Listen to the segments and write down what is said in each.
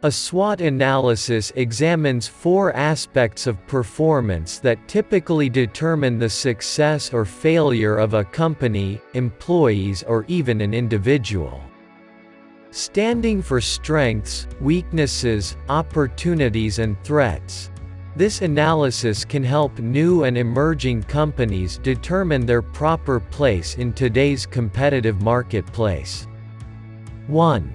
A SWOT analysis examines 4 aspects of performance that typically determine the success or failure of a company, employees, or even an individual. Standing for strengths, weaknesses, opportunities, and threats, this analysis can help new and emerging companies determine their proper place in today's competitive marketplace. 1.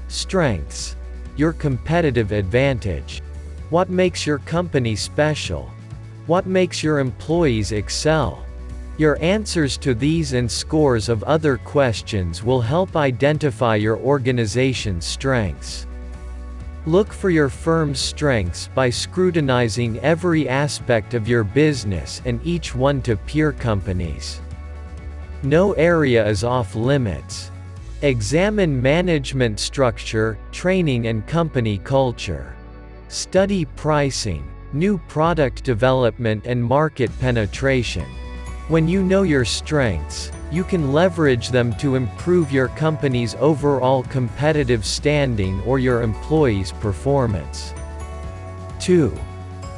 Strengths. Your competitive advantage. What makes your company special? What makes your employees excel? Your answers to these and scores of other questions will help identify your organization's strengths. Look for your firm's strengths by scrutinizing every aspect of your business and each one to peer companies. No area is off limits. Examine management structure, training, and company culture. Study pricing, new product development, and market penetration. When you know your strengths, you can leverage them to improve your company's overall competitive standing or your employees' performance. 2.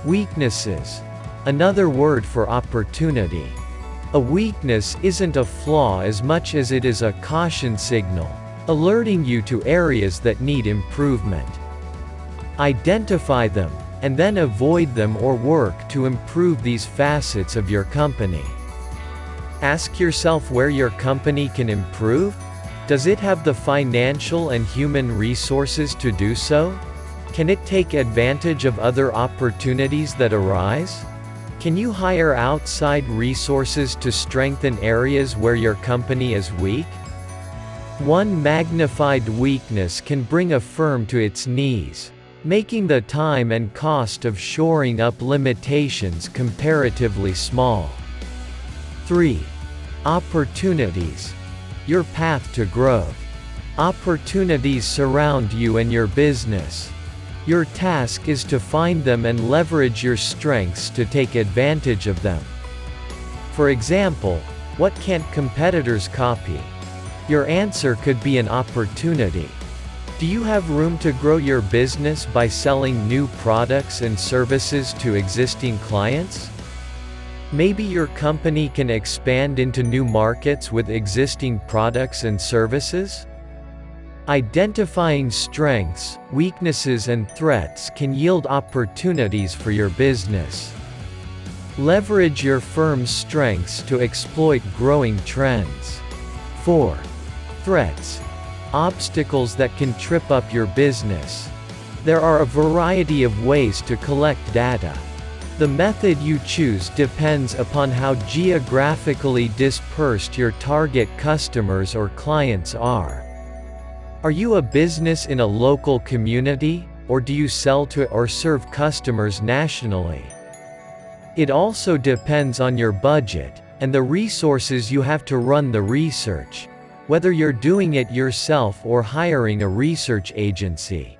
Weaknesses. Another word for opportunity. A weakness isn't a flaw as much as it is a caution signal, alerting you to areas that need improvement. Identify them, and then avoid them or work to improve these facets of your company. Ask yourself where your company can improve. Does it have the financial and human resources to do so? Can it take advantage of other opportunities that arise? Can you hire outside resources to strengthen areas where your company is weak? One magnified weakness can bring a firm to its knees, making the time and cost of shoring up limitations comparatively small. 3. Opportunities. Your path to growth. Opportunities surround you and your business. Your task is to find them and leverage your strengths to take advantage of them. For example, what can't competitors copy? Your answer could be an opportunity. Do you have room to grow your business by selling new products and services to existing clients? Maybe your company can expand into new markets with existing products and services? Identifying strengths, weaknesses, and threats can yield opportunities for your business. Leverage your firm's strengths to exploit growing trends. 4. Threats. Obstacles that can trip up your business. There are a variety of ways to collect data. The method you choose depends upon how geographically dispersed your target customers or clients are. Are you a business in a local community, or do you sell to or serve customers nationally? It also depends on your budget, and the resources you have to run the research, whether you're doing it yourself or hiring a research agency.